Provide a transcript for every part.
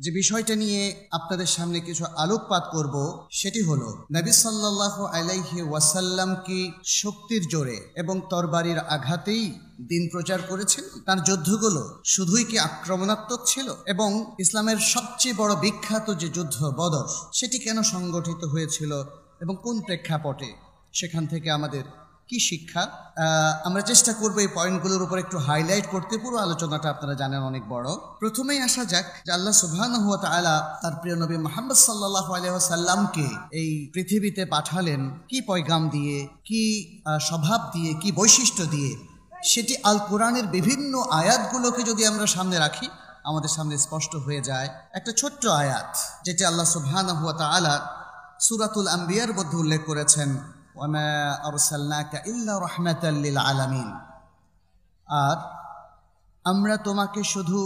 যে বিষয়টা নিয়ে আপনাদের সামনে কিছু আলোকপাত করব সেটি হলো নবী সাল্লাল্লাহু আলাইহি ওয়াসাল্লাম কি শক্তির জোরে এবং তরবারির আঘাতেই দিন প্রচার করেছেন? তার যুদ্ধগুলো শুধুই কি আক্রমণাত্মক ছিল? এবং ইসলামের সবচেয়ে বড় বিখ্যাত যে যুদ্ধ বদর, সেটি কেন সংগঠিত হয়েছিল এবং কোন প্রেক্ষাপটে? সেখান থেকে আমাদের কি শিক্ষা? আমরা চেষ্টা করবো এই পয়েন্টগুলোর উপর একটু হাইলাইট করতে। পুরো আলোচনাটা আপনারা জানেন অনেক বড়। প্রথমেই আসা যাক যে আল্লাহ সুবহানাহু ওয়া তাআলা তার প্রিয় নবী মুহাম্মদ সাল্লাল্লাহু আলাইহি ওয়াসাল্লামকে এই পৃথিবীতে পাঠালেন কি পয়গাম দিয়ে, কি স্বভাব দিয়ে, কি বৈশিষ্ট্য দিয়ে, সেটি আল কোরআনের বিভিন্ন আয়াতগুলোকে যদি আমরা সামনে রাখি আমাদের সামনে স্পষ্ট হয়ে যায়। একটা ছোট্ট আয়াত যেটি আল্লাহ সুবহানাহু ওয়া তাআলা সূরাতুল আম্বিয়ার মধ্যে উল্লেখ করেছেন, ওয়ামা আরসালনাকা ইল্লা রাহমাতাল লিল আলামিন। আর আমরা তোমাকে শুধু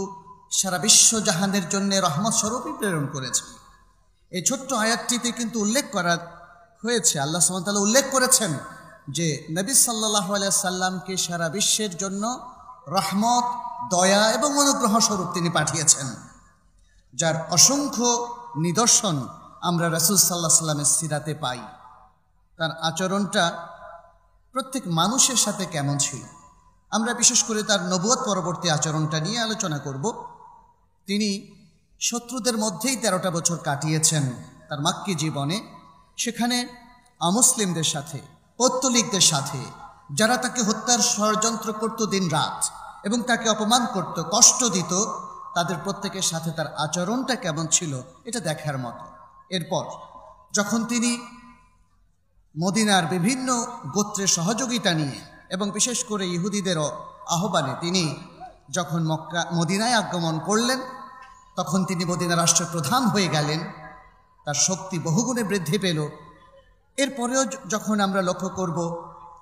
সারা বিশ্ব জাহানের জন্য রহমত স্বরূপই প্রেরণ করেছি। এই ছোট্ট আয়াতটিতে কিন্তু উল্লেখ করা হয়েছে, আল্লাহ সুবহানাহু ওয়া তাআলা উল্লেখ করেছেন যে নবী সাল্লাল্লাহু আলাইহি সাল্লামকে সারা বিশ্বের জন্য রহমত, দয়া এবং অনুগ্রহ স্বরূপ তিনি পাঠিয়েছেন, যার অসংখ্য নিদর্শন আমরা রাসূল সাল্লাল্লাহু আলাইহি সাল্লামের সিরাতে পাই। তার আচরণটা প্রত্যেক মানুষের সাথে কেমন ছিল, আমরা বিশেষ করে তার নবুয়ত পরবর্তী আচরণটা নিয়ে আলোচনা করব। তিনি শত্রুদের মধ্যেই 13টা বছর কাটিয়েছেন তার মাক্কি জীবনে। সেখানে অমুসলিমদের সাথে, পৌত্তলিকদের সাথে, যারা তাকে হত্যার ষড়যন্ত্র করত দিন রাত এবং তাকে অপমান করত, কষ্ট দিত, তাদের প্রত্যেকের সাথে তার আচরণটা কেমন ছিল এটা দেখার মতো। এরপর যখন তিনি মদিনার বিভিন্ন গোত্রের সহযোগিতা নিয়ে এবং বিশেষ করে ইহুদিদেরও আহ্বানে তিনি যখন মদিনায় আগমন করলেন, তখন তিনি মদিনা রাষ্ট্রপ্রধান হয়ে গেলেন, তার শক্তি বহুগুণে বৃদ্ধি পেল। এরপরেও যখন আমরা লক্ষ্য করব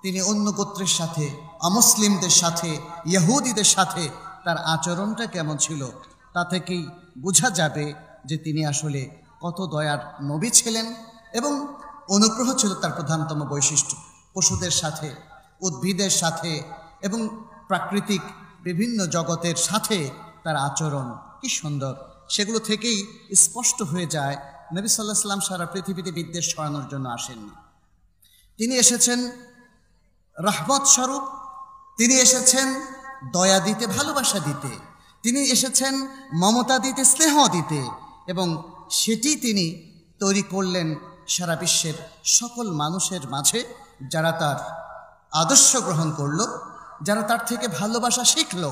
তিনি অন্য গোত্রের সাথে, অমুসলিমদের সাথে, ইহুদিদের সাথে তার আচরণটা কেমন ছিল, তা থেকেই বোঝা যাবে যে তিনি আসলে কত দয়ার নবী ছিলেন এবং অনুগ্রহ ছিল তার প্রধানতম বৈশিষ্ট্য। পশুদের সাথে, উদ্ভিদের সাথে এবং প্রাকৃতিক বিভিন্ন জগতের সাথে তার আচরণ কি সুন্দর, সেগুলো থেকেই স্পষ্ট হয়ে যায় নবী সাল্লাল্লাহু আলাইহি ওয়াসাল্লাম সারা পৃথিবীতে বিদ্বেষ ছড়ানোর জন্য আসেননি। তিনি এসেছেন রহমত স্বরূপ, তিনি এসেছেন দয়া দিতে, ভালোবাসা দিতে, তিনি এসেছেন মমতা দিতে, স্নেহ দিতে, এবং সেটি তিনি তৈরি করলেন সারা বিশ্বের সকল মানুষের মাঝে, যারা তার আদর্শ গ্রহণ করল, যারা তার থেকে ভালোবাসা শিখল,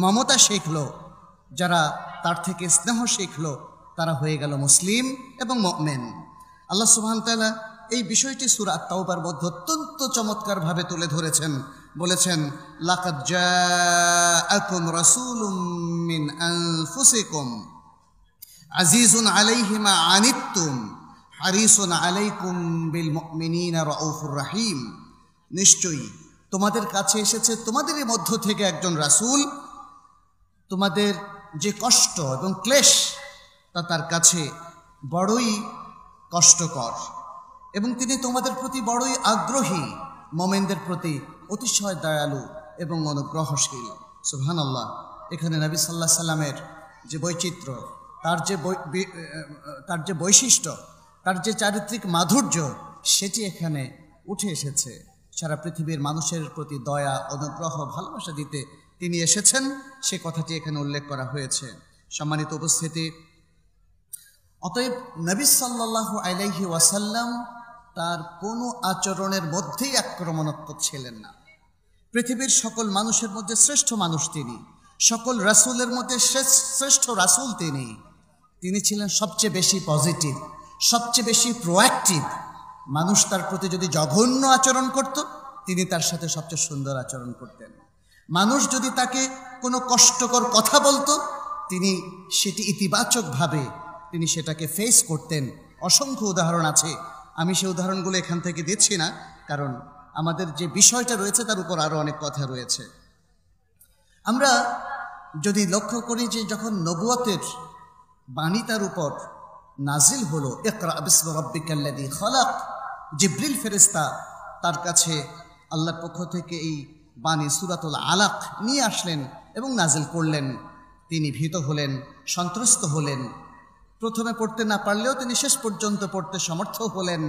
মমতা শিখল, যারা তার থেকে স্নেহ শিখল, তারা হয়ে গেল মুসলিম এবং মুমিন। আল্লাহ সুবহানাহু ওয়া তাআলা এই বিষয়টি সূরা আত-তাওবার মধ্যে অত্যন্ত চমৎকারভাবে তুলে ধরেছেন, বলেছেন, লাকাদ জাআকুম রাসূলুম মিন আনফুসিকুম আজিজুন আলাইহি মা আনিতুম হারিসুন আলাইকুম বিল মুমিনিনা রাউফুর রহিম। নিশ্চয়ই তোমাদের কাছে এসেছে তোমাদেরই মধ্য থেকে একজন রাসূল, তোমাদের যে কষ্ট এবং ক্লেশ তা তার কাছে বড়ই কষ্টকর, এবং তিনি তোমাদের প্রতি বড়ই আগ্রহী, মুমিনদের প্রতি অতিশয় দয়ালু এবং অনুগ্রহশীল। সুবহানাল্লাহ। এখানে নবী সাল্লাল্লাহু আলাইহি সাল্লামের যে বৈচিত্র্য, তার যে বৈশিষ্ট্য, তার যে চারিত্রিক মাধুর্য, সেটি এখানে উঠে এসেছে। সারা পৃথিবীর মানুষের প্রতি দয়া, অনুগ্রহ, ভালোবাসা দিতে তিনি এসেছেন, সে কথাটি এখানে উল্লেখ করা হয়েছে। সম্মানিত উপস্থিতি, অতএব নবী সাল্লাল্লাহু আলাইহি ওয়াসাল্লাম তার কোনো আচরণের মধ্যেই আক্রমণাত্মক ছিলেন না। পৃথিবীর সকল মানুষের মধ্যে শ্রেষ্ঠ মানুষ তিনি, সকল রাসূলের মধ্যে শ্রেষ্ঠ রাসূল তিনি। তিনি ছিলেন সবচেয়ে বেশি পজিটিভ, সবচেয়ে বেশি প্রোঅ্যাক্টিভ। মানুষ তার প্রতি যদি জঘন্য আচরণ করত, তিনি তার সাথে সবচেয়ে সুন্দর আচরণ করতেন। মানুষ যদি তাকে কোনো কষ্টকর কথা বলতো, তিনি সেটি ইতিবাচকভাবে তিনি সেটাকে ফেস করতেন। অসংখ্য উদাহরণ আছে, আমি সেই উদাহরণগুলো এখান থেকে দিচ্ছি না, কারণ আমাদের যে বিষয়টা রয়েছে তার উপর আরও অনেক কথা রয়েছে। আমরা যদি লক্ষ্য করি যে যখন নবুয়তের বাণী তার উপর নাজিল হলো, ইকরা বিসমি রাব্বিকাল্লাযী খালাক, জিবরিল ফেরেশতা তার কাছে আল্লাহর পক্ষ থেকে এই বাণী সূরাতুল আলাক নিয়ে আসলেন এবং নাজিল করলেন। তিনি ভীত হলেন, সন্ত্রস্ত হলেন, প্রথমে পড়তে না পারলেও তিনি শেষ পর্যন্ত পড়তে সমর্থ হলেন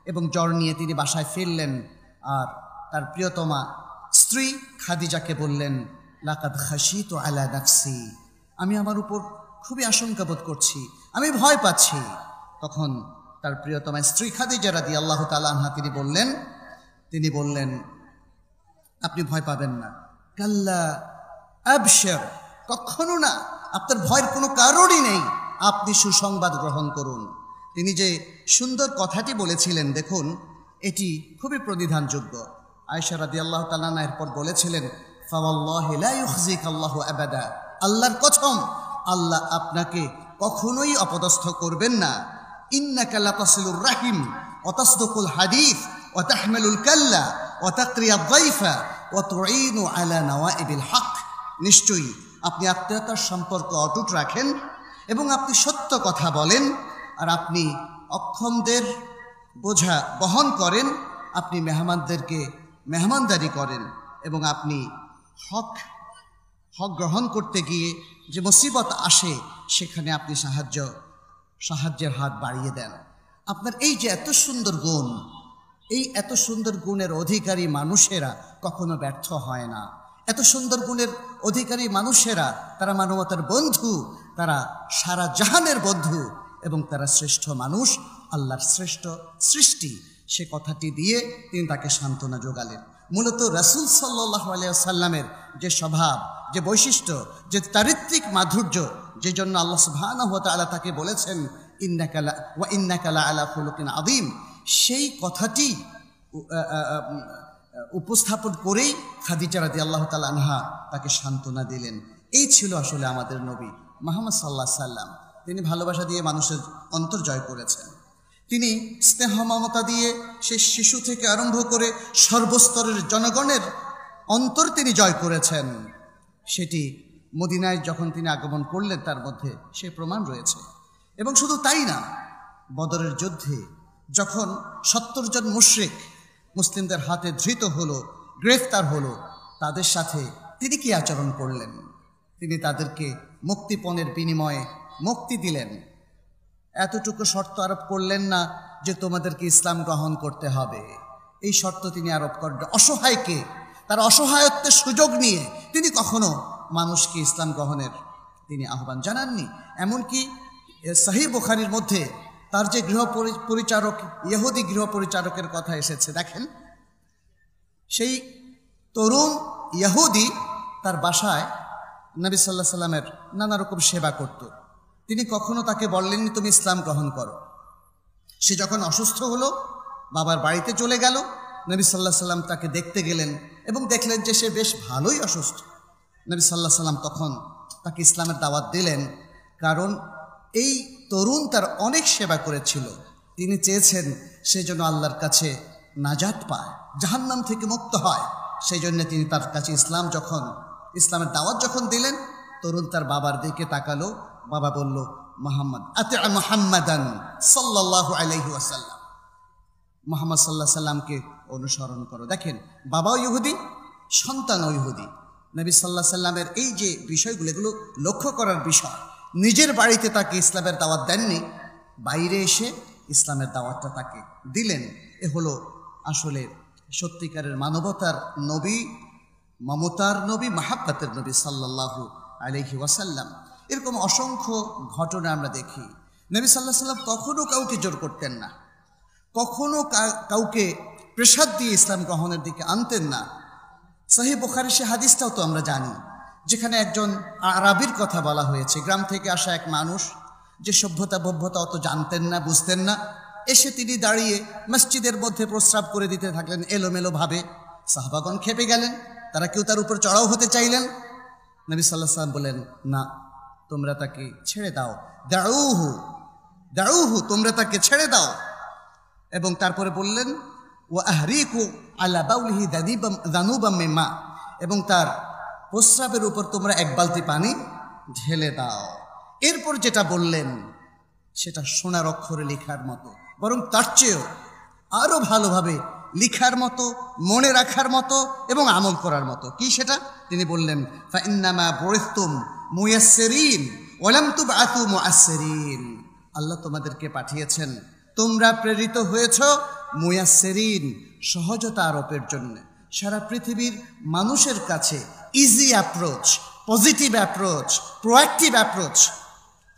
এবং জ্বর নিয়ে তিনি বাসায় ফিরলেন। আর তার প্রিয়তমা স্ত্রী খাদিজাকে বললেন, লাকাদ খাশিতু আলা নাফসি, আমি আমার উপর খুবই আশঙ্কা বোধ করছি, আমি ভয় পাচ্ছি। তখন তার প্রিয়তমা স্ত্রী খাদিজা রাদিয়াল্লাহু তাআলা আনহা তিনি বললেন, আপনি ভয় পাবেন না, কাল্লা আবশির, কখনো না, আপনার ভয়ের কোনো কারণই নেই, আপনি সুসংবাদ গ্রহণ করুন। তিনি যে সুন্দর কথাটি বলেছিলেন, দেখুন এটি খুবই প্রণিধানযোগ্য। আয়েশা রাদিয়াল্লাহু তাআলা আনহা এরপর বলেছিলেন, ফাওয়াল্লাহি লা ইউখজিকাল্লাহু আবাদা, আল্লাহর কসম, আল্লাহ আপনাকে কখনোই অপদস্থ করবেন না। ইন্নাকা লাতাসিলুর রাহিম ওয়া তাসদুকুল হাদিস ওয়া তাহমিলুল কাল্লা ওয়া তাকরিয়াদ যায়ফা ওয়া তুঈনু আলা নওয়াইবিল হক, নিশ্চয়ই আপনি আত্মীয়তার সম্পর্ক অটুট রাখেন এবং আপনি সত্য কথা বলেন, আর আপনি অক্ষমদের বোঝা বহন করেন, আপনি মেহমানদেরকে মেহমানদারি করেন এবং আপনি হক গ্রহণ করতে গিয়ে যে মুসিবত আসে সেখানে আপনি সাহায্যের হাত বাড়িয়ে দেন। আপনার এই যে এত সুন্দর গুণ, এই এত সুন্দর গুণের অধিকারী মানুষেরা কখনো ব্যর্থ হয় না। এত সুন্দর গুণের অধিকারী মানুষেরা, তারা মানবতার বন্ধু, তারা সারা জাহানের বন্ধু এবং তারা শ্রেষ্ঠ মানুষ, আল্লাহর শ্রেষ্ঠ সৃষ্টি। সে কথাটি দিয়ে তিনি তাকে সান্ত্বনা যোগালেন। মূলত রাসূল সাল্লাল্লাহু আলাইহি ওয়াসাল্লামের যে স্বভাব, যে বৈশিষ্ট্য, যে চারিত্রিক মাধুর্য, যে জন্য আল্লাহ সুবহানাহু ওয়া তাআলা তাকে বলেছেন ইন্নাকা লা আলা খুলুকিন আযীম, সেই কথাটি উপস্থাপন করেই খাদিজা রাদিয়াল্লাহু তাআলা আনহা তাকে সান্ত্বনা দিলেন। এই ছিল আসলে আমাদের নবী মুহাম্মদ সাল্লাল্লাহু আলাইহি সাল্লাম। তিনি ভালোবাসা দিয়ে মানুষের অন্তর জয় করেছেন। তিনি স্নেহ মমতা দিয়ে সে শিশু থেকে আরম্ভ করে সর্বস্তরের জনগণের অন্তর তিনি জয় করেছেন। সেটি মদিনায় যখন তিনি আগমন করলেন তার মধ্যে সে প্রমাণ রয়েছে। এবং শুধু তাই না, বদরের যুদ্ধে যখন 70 জন মুশরিক মুসলিমদের হাতে ধৃত হলো, গ্রেফতার হলো, তাদের সাথে তিনি কি আচরণ করলেন? তিনি তাদেরকে মুক্তিপণের বিনিময়ে মুক্তি দিলেন। এতটুকু শর্ত আরোপ করলেন না যে তোমাদেরকে ইসলাম গ্রহণ করতে হবে। এই শর্ত তিনি আরোপ করেন অসহায়কে, তার অসহায়ত্বের সুযোগ নিয়ে তিনি কখনো মানুষকে ইসলাম গ্রহণের তিনি আহ্বান জানাননি। এমনকি সহিহ বুখারীর মধ্যে তার যে গৃহপরিচারক, ইহুদি গৃহপরিচারকের কথা এসেছে, দেখেন সেই তরুণ ইহুদি তার বাসায় নবী সাল্লাল্লাহু আলাইহি সাল্লামের নানা রকম সেবা করত। তিনি কখনো তাকে বললেননি তুমি ইসলাম গ্রহণ করো। সে যখন অসুস্থ হলো, বাবার বাড়িতে চলে গেল, নবী সাল্লাল্লাহু আলাইহি সাল্লাম তাকে দেখতে গেলেন এবং দেখলেন যে সে বেশ ভালোই অসুস্থ। নবী সাল্লাল্লাহু আলাইহি সাল্লাম তখন তাকে ইসলামের দাওয়াত দিলেন, কারণ এই তরুণ তার অনেক সেবা করেছিল। তিনি চেয়েছেন সে যেন আল্লাহর কাছে নাজাত পায়, জাহান্নাম থেকে মুক্ত হয়। সেই জন্য তিনি তার কাছে ইসলামের দাওয়াত যখন দিলেন, তরুণ তার বাবার দিকে তাকালো। বাবা বলল, মুহাম্মাদান সাল্লাল্লাহু আলাইহি ওয়াসাল্লাম, মুহাম্মদ সাল্লাল্লাহু আলাইহি সাল্লামকে অনুসরণ করো। দেখেন, বাবাও ইহুদি, সন্তানও ইহুদি। নবী সাল্লাল্লাহু আলাইহি সাল্লামের এই যে বিষয়গুলো, এগুলো লক্ষ্য করার বিষয়। নিজের বাড়িতে তাকে ইসলামের দাওয়াত দেননি, বাইরে এসে ইসলামের দাওয়াতটা তাকে দিলেন। এ হলো আসলে সত্যিকারের মানবতার নবী, মমতার নবী, মাহাব্বতের নবী সাল্লাল্লাহু আলাইহি ওয়াসাল্লাম। এরকম অসংখ্য ঘটনা আমরা দেখি। নবী সাল্লাল্লাহু আলাইহি ওয়াসাল্লাম কখনো কাউকে জোর করতেন না, কখনো কাউকে প্রেসার দিয়ে ইসলাম গ্রহণের দিকে আনতেন না। সহিহ বুখারী সে হাদিসটাও তো আমরা জানি, যেখানে একজন আরবির কথা বলা হয়েছে, গ্রাম থেকে আসা এক মানুষ, যে সভ্যতা অত জানতেন না, বুঝতেন না। এসে তিনি দাঁড়িয়ে মসজিদের মধ্যে প্রস্রাব করে দিতে থাকলেন এলোমেলোভাবে। সাহাবাগণ খেপে গেলেন, তারা কেউ তার উপর চড়াও হতে চাইলেন। নবী সাল্লাল্লাহু আলাইহি ওয়াসাল্লাম বলেন, না, তোমরা তাকে ছেড়ে দাও, দাউহু, তোমরা তাকে ছেড়ে দাও। এবং তারপরে বললেন, ওয়া আহরিকু আলা বাউলিহি যানুবাম মিন মা, এবং তার প্রস্রাবের উপর তোমরা এক বালতি পানি ঢেলে দাও। এরপর যেটা বললেন সেটা সোনার অক্ষরে লেখার মতো, বরং তার চেয়েও আরো ভালোভাবে লিখার মতো, মনে রাখার মতো এবং আমল করার মতো। কি সেটা? তিনি বললেন, ফা ইন্নামা বুইসতুম মুয়াসসিরিন ওয়া লাম তুবআতু মুআসসিরিন, আল্লাহ তোমাদেরকে পাঠিয়েছেন, তোমরা প্রেরিত হয়েছ মুয়াসসিরিন, সহজতা আরোপের জন্য, সারা পৃথিবীর মানুষের কাছে easy approach, positive approach, proactive approach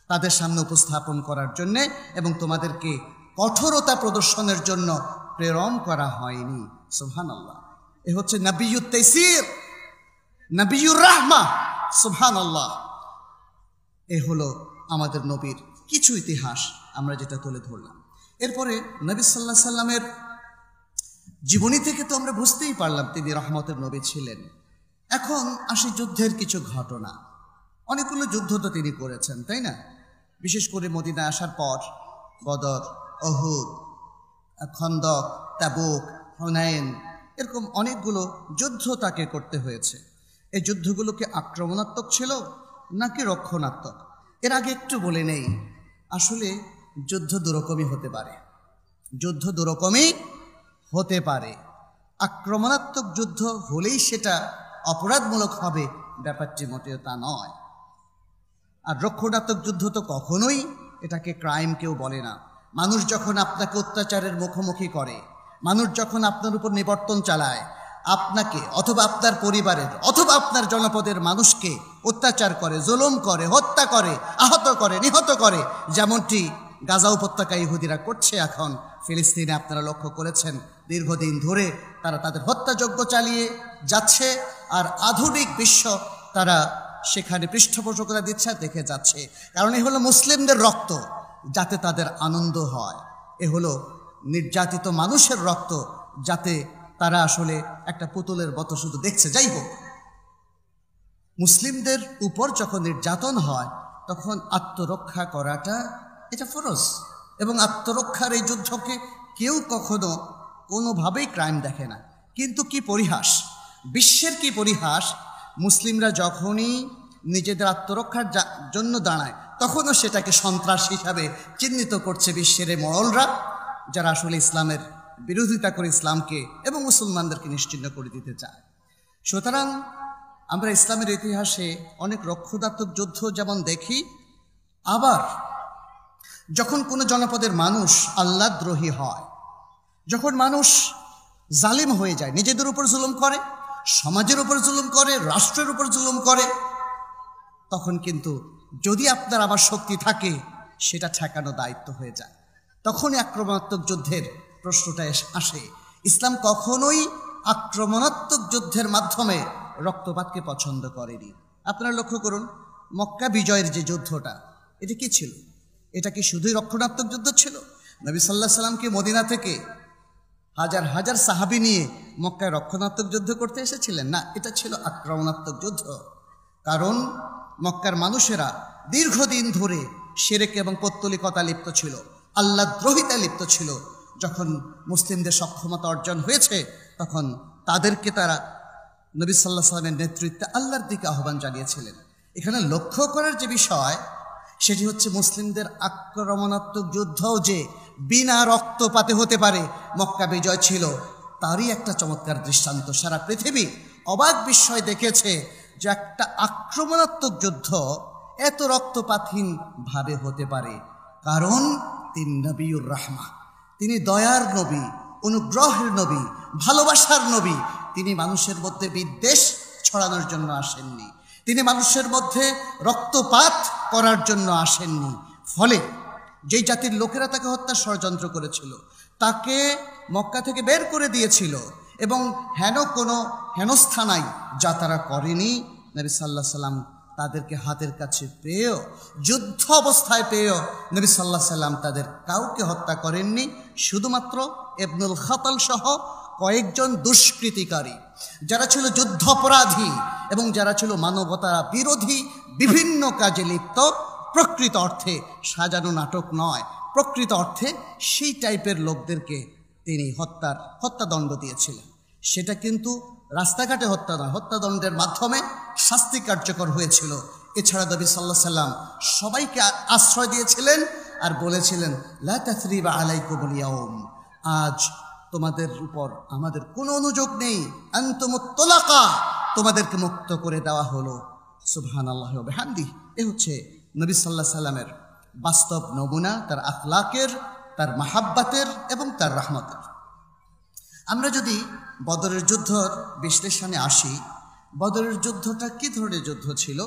তাদের সামনে উপস্থাপন করার জন্যে, এবং তোমাদেরকে কঠোরতা প্রদর্শনের জন্য প্রেরণ করা হয়নি। সুবহানাল্লাহ। এ হচ্ছে নবিয়ুত তাইসির, নবিয়ুর রাহমা। সুবহানাল্লাহ। এ হলো আমাদের নবীর কিছু ইতিহাস আমরা যেটা তুলে ধরলাম। এরপরে নবী সাল্লাল্লাহু আলাইহি সাল্লামের জীবনী থেকে তো আমরা বুঝতেই পারলাম তিনি রহমতের নবী ছিলেন। এখন আসি যুদ্ধের কিছু ঘটনা। অনেকগুলো যুদ্ধ তো তিনি করেছেন, তাই না? বিশেষ করে মদিনা আসার পর বদর, উহুদ, খন্দক, তাবুক, হুনাইন, এরকম অনেকগুলো যুদ্ধ তাকে করতে হয়েছে। এই যুদ্ধগুলো কি আক্রমণাত্মক ছিল নাকি রক্ষণাত্মক? এর আগে একটু বলে নেই, আসলে যুদ্ধ দুরকমই হতে পারে। যুদ্ধ দুরকমই হতে পারে। আক্রমণাত্মক যুদ্ধ হলেই সেটা অপরাধমূলক হবে, ব্যাপারটি মোটেও তা নয়। আর রক্ষণাত্মক যুদ্ধ তো কখনোই এটাকে ক্রাইম কেউ বলে না। মানুষ যখন আপনাকে অত্যাচারের মুখোমুখি করে, মানুষ যখন আপনার উপর নিবর্তন চালায়, আপনাকে অথবা আপনার পরিবারের অথবা আপনার জনপদের মানুষকে অত্যাচার করে, জুলুম করে, হত্যা করে, আহত করে, নিহত করে, যেমনটি গাজা উপত্যকায় ইহুদিরা করছে এখন ফিলিস্তিনে। আপনারা লক্ষ্য করেছেন দীর্ঘদিন ধরে তারা তাদের হত্যাযজ্ঞ চালিয়ে যাচ্ছে, আর আধুনিক বিশ্ব তারা সেখানে পৃষ্ঠপোষকতা দিচ্ছে, দেখে যাচ্ছে। কারণ এ হলো মুসলিমদের রক্ত, যাতে তাদের আনন্দ হয়। এ হলো নির্যাতিত মানুষের রক্ত, যাতে তারা আসলে একটা পুতুলের মতো শুধু দেখছে। যাই হোক, মুসলিমদের উপর যখন নির্যাতন হয় তখন আত্মরক্ষা করাটা এটা ফরজ, এবং আত্মরক্ষার এই যুদ্ধকে কেউ কখনো কোনোভাবেই ক্রাইম দেখে না। কিন্তু কি পরিহাস, বিশ্বের কি পরিহাস, মুসলিমরা যখনই নিজেদের আত্মরক্ষার জন্য দাঁড়ায় তখনও সেটাকে সন্ত্রাস হিসাবে চিহ্নিত করছে বিশ্বের এই মরলরা, যারা আসলে ইসলামের বিরোধিতা করে ইসলামকে এবং মুসলমানদেরকে নিশ্চিহ্ন করে দিতে চায়। সুতরাং আমরা ইসলামের ইতিহাসে অনেক রক্ষণাত্মক যুদ্ধ যেমন দেখি, আবার যখন কোনো জনপদের মানুষ আল্লাহদ্রোহী হয়, যখন মানুষ জালিম হয়ে যায়, নিজেদের উপর জুলুম করে, সমাজের উপর জুলুম করে, রাষ্ট্রের উপর জুলুম করে, তখন কিন্তু যদি আপনার আবার শক্তি থাকে সেটা ঠেকানো দায়িত্ব হয়ে যায়। তখনই আক্রমণাত্মক যুদ্ধের প্রশ্নটা আসে। ইসলাম কখনোই আক্রমণাত্মক যুদ্ধের মাধ্যমে রক্তপাতকে পছন্দ করেনি। আপনারা লক্ষ্য করুন, মক্কা বিজয়ের যে যুদ্ধটা, এটা কি ছিল? এটা কি শুধুই রক্ষণাত্মক যুদ্ধ ছিল? নবী সাল্লাল্লাহু আলাইহি সাল্লাম কি মদিনা থেকে হাজার হাজার সাহাবী নিয়ে মক্কায় রক্ষণাত্মক যুদ্ধ করতে এসেছিলেন? না, এটা ছিল আক্রমণাত্মক যুদ্ধ। কারণ মক্কার মানুষেরা দীর্ঘদিন ধরে শিরক এবং পৌত্তলিকতা লিপ্ত ছিল, আল্লাহদ্রোহিতায় লিপ্ত ছিল। যখন মুসলিমদের সক্ষমতা অর্জন হয়েছে তখন তাদেরকে তারা নবী সাল্লাল্লাহু আলাইহি সাল্লামের নেতৃত্বে আল্লাহর দিকে আহ্বান জানিয়েছিলেন। এখানে লক্ষ্য করার যে বিষয়, সেটি হচ্ছে মুসলিমদের আক্রমণাত্মক যুদ্ধও যে বিনা রক্তপাতে হতে পারে, মক্কা বিজয় ছিল তারই একটা চমৎকার দৃষ্টান্ত। সারা পৃথিবী অবাক বিস্ময় দেখেছে যে একটা আক্রমণাত্মক যুদ্ধ এত রক্তপাতহীন ভাবে হতে পারে। কারণ তিনি নবিয়ুর রাহমা, তিনি দয়ার নবী, অনুগ্রহের নবী, ভালোবাসার নবী। তিনি মানুষের মধ্যে বিদ্বেষ ছড়ানোর জন্য আসেননি, তিনি মানুষের মধ্যে রক্তপাত করার জন্য আসেননি। ফলে যেই জাতির লোকেরা তাকে হত্যার ষড়যন্ত্র করেছিল, তাকে মক্কা থেকে বের করে দিয়েছিল, এবং কোনো হেনস্থানাই যা তারা করেনি, নবী সাল্লাল্লাহু আলাইহি সাল্লাম তাদেরকে হাতের কাছে পেয়েও, যুদ্ধ অবস্থায় পেয়েও নবী সাল্লাল্লাহু আলাইহি সাল্লাম তাদের কাউকে হত্যা করেননি। শুধুমাত্র ইবনুল খাতাল সহ কয়েকজন দুষ্কৃতিকারী, যারা ছিল যুদ্ধাপরাধী এবং যারা ছিল মানবতা বিরোধী বিভিন্ন কাজে লিপ্ত, প্রকৃত অর্থে সাজানো নাটক নয়, প্রকৃত অর্থে সেই টাইপের লোকদেরকে তিনি হত্যাদণ্ড দিয়েছিলেন। সেটা কিন্তু রাস্তাঘাটে হত্যা নয়, হত্যাদণ্ডের মাধ্যমে শাস্তি কার্যকর হয়েছিল। এছাড়া নবী সাল্লাল্লাহু আলাইহি সাল্লাম সবাইকে আশ্রয় দিয়েছিলেন আর বলেছিলেন, লা তাসরিবা আলাইকুমুল ইয়াউম, আজ তোমাদের উপর আমাদের কোনো অনুযোগ নেই, আনতুমুত তুলাকা, তোমাদেরকে মুক্ত করে দেওয়া হলো। সুবহানাল্লাহি ওয়া বিহামদিহি। এ হচ্ছে নবী সাল্লাল্লাহু আলাইহি সাল্লামের বাস্তব নমুনা তার আখলাকের, তার মাহাব্বাতের এবং তার রহমতের। আমরা যদি বদরের যুদ্ধর বিশ্লেষণে আসি, বদরের যুদ্ধটা কী ধরনের যুদ্ধ ছিল?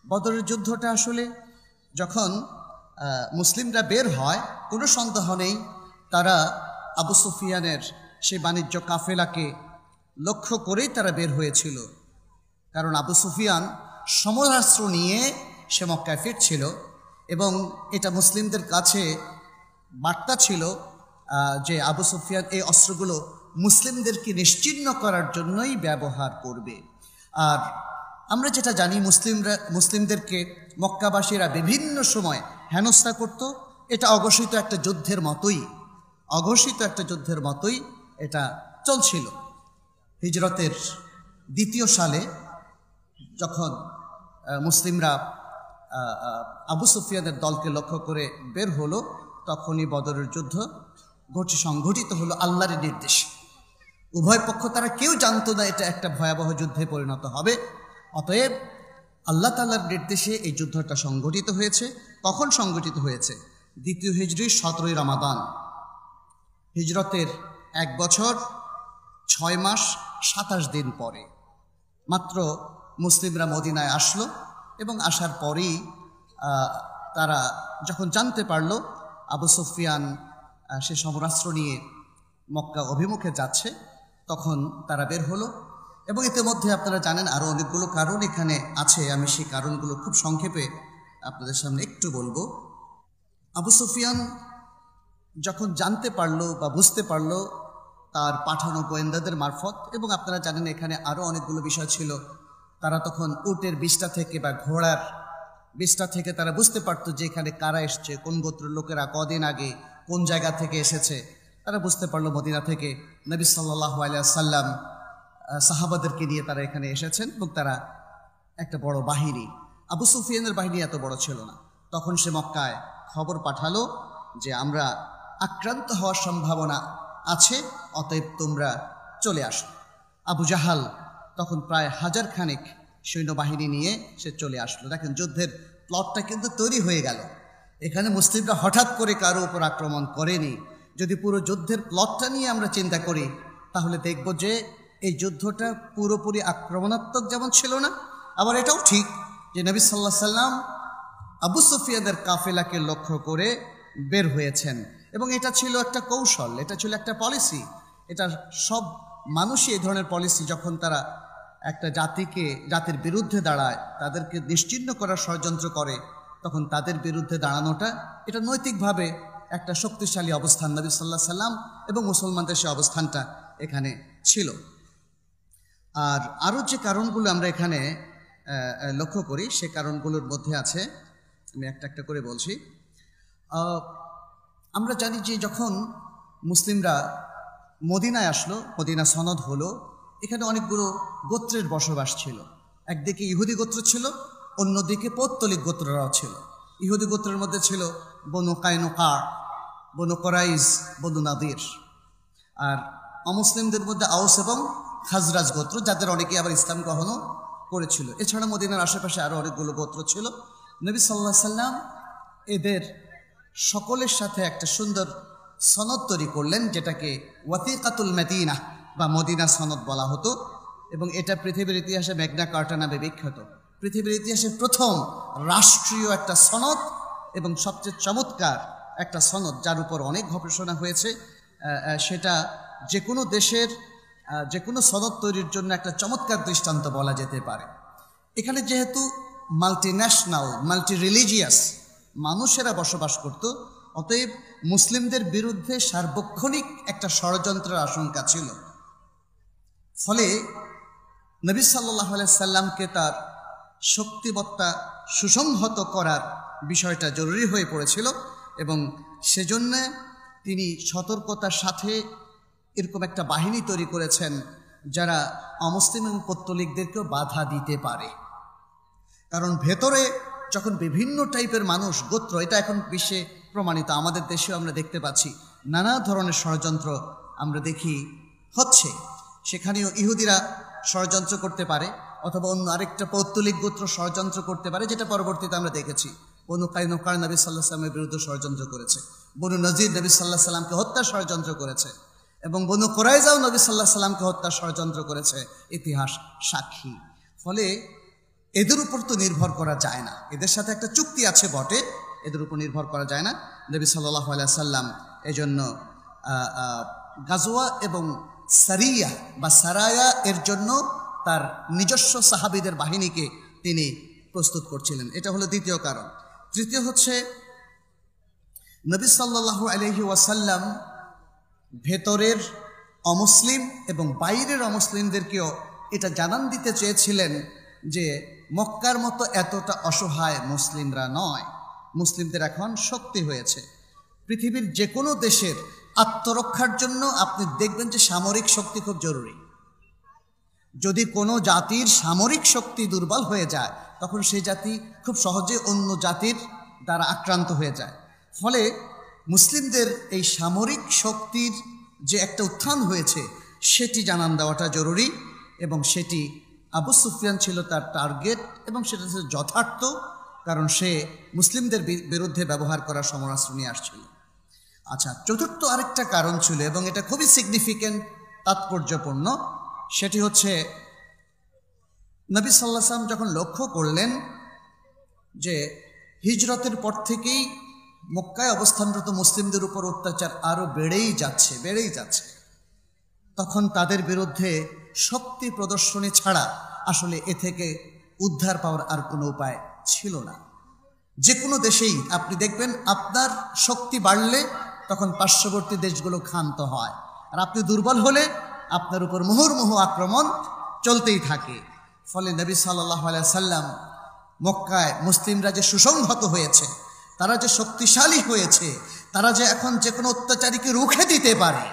বদরের যুদ্ধটা আসলে যখন মুসলিমরা বের হয়, কোনো সন্দেহ নেই তারা আবু সুফিয়ানের সেই বাণিজ্য কাফেলাকে লক্ষ্য করেই তারা বের হয়েছিল। কারণ আবু সুফিয়ান সমরাস্ত্র নিয়ে সে মক্কায় ফিরছিল এবং এটা মুসলিমদের কাছে বার্তা ছিল যে আবু সুফিয়ান এই অস্ত্রগুলো মুসলিমদেরকে নিশ্চিহ্ন করার জন্যই ব্যবহার করবে। আর আমরা যেটা জানি, মুসলিমদেরকে মক্কাবাসীরা বিভিন্ন সময় হেনস্থা করত। এটা অঘোষিত একটা যুদ্ধের মতোই এটা চলছিল। হিজরতের দ্বিতীয় সালে যখন মুসলিমরা আবু সুফিয়ানের দলকে লক্ষ্য করে বের হলো, তখনই বদরের যুদ্ধ সংঘটিত হলো আল্লাহর নির্দেশ। উভয় পক্ষ তারা কেউ জানতো না এটা একটা ভয়াবহ যুদ্ধে পরিণত হবে। অতএব আল্লাহ তাআলার নির্দেশে এই যুদ্ধটা সংঘটিত হয়েছে। কখন সংঘটিত হয়েছে? দ্বিতীয় হিজরির 17ই রমাদান, হিজরতের 1 বছর 6 মাস 27 দিন পরে মাত্র মুসলিমরা মদিনায় আসলো এবং আসার পরেই তারা যখন জানতে পারল আবু সুফিয়ান সে সমরাস্ত্র নিয়ে মক্কা অভিমুখে যাচ্ছে, তখন তারা বের হলো। এবং ইতিমধ্যে আপনারা জানেন আরও অনেকগুলো কারণ এখানে আছে। আমি সেই কারণগুলো খুব সংক্ষেপে আপনাদের সামনে একটু বলবো। আবু সুফিয়ান যখন জানতে পারলো বা বুঝতে পারলো তার পাঠানো গোয়েন্দাদের মারফত, এবং আপনারা জানেন এখানে আরও অনেকগুলো বিষয় ছিল, তারা তখন উটের বিষ্ঠা থেকে বা ঘোড়ার বিষ্ঠা থেকে তারা বুঝতে পারতো যে এখানে কারা এসছে, কোন গোত্রের লোকেরা কদিন আগে কোন জায়গা থেকে এসেছে। তারা বুঝতে পারলো মদিনা থেকে নবী সাল্লাল্লাহু আলাইহি ওয়াসাল্লাম সাহাবাদেরকে নিয়ে তারা এখানে এসেছেন এবং তারা একটা বড় বাহিনী, আবু সুফিয়ানের বাহিনী এত বড় ছিল না। তখন সে মক্কায় খবর পাঠালো যে আমরা আক্রান্ত হওয়ার সম্ভাবনা আছে, অতএব তোমরা চলে আসো। আবু জাহাল তখন প্রায় 1000 খানেক সৈন্যবাহিনী নিয়ে সে চলে আসলো। দেখেন যুদ্ধের প্লটটা কিন্তু তৈরি হয়ে গেল। এখানে মুসলিমরা হঠাৎ করে কারো উপর আক্রমণ করেনি। যদি পুরো যুদ্ধের প্লটটা নিয়ে আমরা চিন্তা করি, তাহলে দেখব যে এই যুদ্ধটা পুরোপুরি আক্রমণাত্মক যেমন ছিল না, আবার এটাও ঠিক যে নবী সাল্লাল্লাহু আলাইহি ওয়াসাল্লাম আবু সুফিয়ানের কাফেলাকে লক্ষ্য করে বের হয়েছেন। এবং এটা ছিল একটা কৌশল, এটা ছিল একটা পলিসি। এটা সব মানুষই এই ধরনের পলিসি, যখন তারা একটা জাতির বিরুদ্ধে দাঁড়ায়, তাদেরকে নিশ্চিহ্ন করার ষড়যন্ত্র করে, তখন তাদের বিরুদ্ধে দাঁড়ানোটা এটা নৈতিকভাবে একটা শক্তিশালী অবস্থান। নবী সাল্লাল্লাহু আলাইহি ওয়াসাল্লাম এবং মুসলমানদের সে অবস্থানটা এখানে ছিল। আর আরও যে কারণগুলো আমরা এখানে লক্ষ্য করি, সে কারণগুলোর মধ্যে আছে, আমি একটা একটা করে বলছি। আমরা জানি যে যখন মুসলিমরা মদিনায় আসলো, মদিনা সনদ হলো, এখানে অনেকগুলো গোত্রের বসবাস ছিল। একদিকে ইহুদি গোত্র ছিল, অন্যদিকে পৌত্তলিক গোত্ররাও ছিল। ইহুদি গোত্রের মধ্যে ছিল বনু কায়নুকা, বনু কোরাইজ, বনু নাদির। আর অমুসলিমদের মধ্যে আউস এবং খাজরাজ গোত্র, যাদের অনেকে আবার ইসলাম গ্রহণও করেছিল। এছাড়া মদিনার আশেপাশে আরও অনেকগুলো গোত্র ছিল। নবী সাল্লাল্লাহু আলাইহি ওয়াসাল্লাম এদের সকলের সাথে একটা সুন্দর সনদ তৈরি করলেন, যেটাকে ওয়াথিকাতুল মদিনা বা মদিনা সনদ বলা হতো। এবং এটা পৃথিবীর ইতিহাসে ম্যাগনা কার্টা নামে বিখ্যাত। পৃথিবীর ইতিহাসে প্রথম রাষ্ট্রীয় একটা সনদ এবং সবচেয়ে চমৎকার একটা সনদ, যার উপর অনেক গবেষণা হয়েছে। সেটা যে কোনো দেশের যে কোনো সনদ তৈরির জন্য একটা চমৎকার দৃষ্টান্ত বলা যেতে পারে। এখানে যেহেতু মাল্টিন্যাশনাল, মাল্টি রিলিজিয়াস মানুষেরা বসবাস করত, অতএব মুসলিমদের বিরুদ্ধে সার্বক্ষণিক একটা ষড়যন্ত্রের আশঙ্কা ছিল। ফলে নবী সাল্লাল্লাহু আলাইহি সাল্লামকে তার শক্তিমত্তা সুসংহত করার বিষয়টা জরুরি হয়ে পড়েছিল এবং সেজন্য তিনি সতর্কতার সাথে এরকম একটা বাহিনী তৈরি করেছেন যারা অমুসলিম এবং পৌত্তলিকদেরকেও বাধা দিতে পারে। কারণ ভেতরে যখন বিভিন্ন টাইপের মানুষ, গোত্র, এটা এখন বিশ্বে প্রমাণিত, আমাদের দেশেও আমরা দেখতে পাচ্ছি নানা ধরনের ষড়যন্ত্র আমরা দেখি হচ্ছে। সেখানেও ইহুদিরা ষড়যন্ত্র করতে পারে, অথবা অন্য আরেকটা পৌত্তলিক গোত্র ষড়যন্ত্র করতে পারে, যেটা পরবর্তীতে আমরা দেখেছি। বনু কাইনুকার নবী সাল্লাল্লাহু আলাইহি ওয়াসাল্লামের বিরুদ্ধে ষড়যন্ত্র করেছে, বনু নজির নবী সাল্লাল্লাহু আলাইহি ওয়াসাল্লামকে হত্যা ষড়যন্ত্র করেছে, এবং বনু কুরাইজাও নবী সাল্লাল্লাহু আলাইহি ওয়াসাল্লামকে হত্যা ষড়যন্ত্র করেছে, ইতিহাস সাক্ষী। ফলে এদের উপর তো নির্ভর করা যায় না, এদের সাথে একটা চুক্তি আছে বটে, এদের উপর নির্ভর করা যায় না। নবী সাল্লাল্লাহু আলাইহি ওয়াসাল্লাম এজন্য গাজওয়া এবং সারিয়া বা সারায়া এর জন্য তার নিজস্ব সাহাবীদের বাহিনীকে তিনি প্রস্তুত করছিলেন। এটা হলো দ্বিতীয় কারণ। তৃতীয় হচ্ছে নবী সাল্লাল্লাহু আলাইহি ওয়াসাল্লাম ভেতরের অমুসলিম এবং বাইরের অমুসলিমদেরকেও এটা জানান দিতে চেয়েছিলেন যে মক্কার মতো এতটা অসহায় মুসলিমরা নয়, মুসলিমদের এখন শক্তি হয়েছে। পৃথিবীর যে কোনো দেশের আত্মরক্ষার জন্য আপনি দেখবেন যে সামরিক শক্তি খুব জরুরি। যদি কোনো জাতির সামরিক শক্তি দুর্বল হয়ে যায় তখন সেই জাতি খুব সহজে অন্য জাতির দ্বারা আক্রান্ত হয়ে যায়। ফলে মুসলিমদের এই সামরিক শক্তির যে একটা উত্থান হয়েছে সেটি জানান দেওয়াটা জরুরি, এবং সেটি আবু সুফিয়ান ছিল তার টার্গেট, এবং সেটা ছিল যথার্থ, কারণ সে মুসলিমদের বিরুদ্ধে ব্যবহার করার সমরাস্ত্র নিয়ে আসছিল। আচ্ছা, চতুর্থ আরেকটা কারণ ছিল, এবং এটা খুবই সিগনিফিক্যান্ট, তাৎপর্যপূর্ণ। সেটি হচ্ছে নবী সাল্লাল্লাহু আলাইহি ওয়াসাল্লাম যখন লক্ষ্য করলেন যে হিজরতের পর থেকেই মক্কায় অবস্থানরত মুসলিমদের উপর অত্যাচার আরও বেড়েই যাচ্ছে, তখন তাদের বিরুদ্ধে শক্তি প্রদর্শনী ছাড়া আসলে এ থেকে উদ্ধার পাওয়ার আর কোনো উপায় ছিল না। যে কোনো দেশেই আপনি দেখবেন আপনার শক্তি বাড়লে তখন পার্শ্ববর্তী দেশগুলো ক্ষান্ত হয়, আর আপনি দুর্বল হলে আপনার উপর মুহুর্মুহু আক্রমণ চলতেই থাকে। ফলে নবী সাল্লাল্লাহু আলাইহি ওয়াসাল্লাম মক্কায় মুসলিমরা যে সুসংহত হয়েছে, তারা যে শক্তিশালী হয়েছে, তারা যে এখন যে কোনো অত্যাচারীকে রুখে দিতে পারে,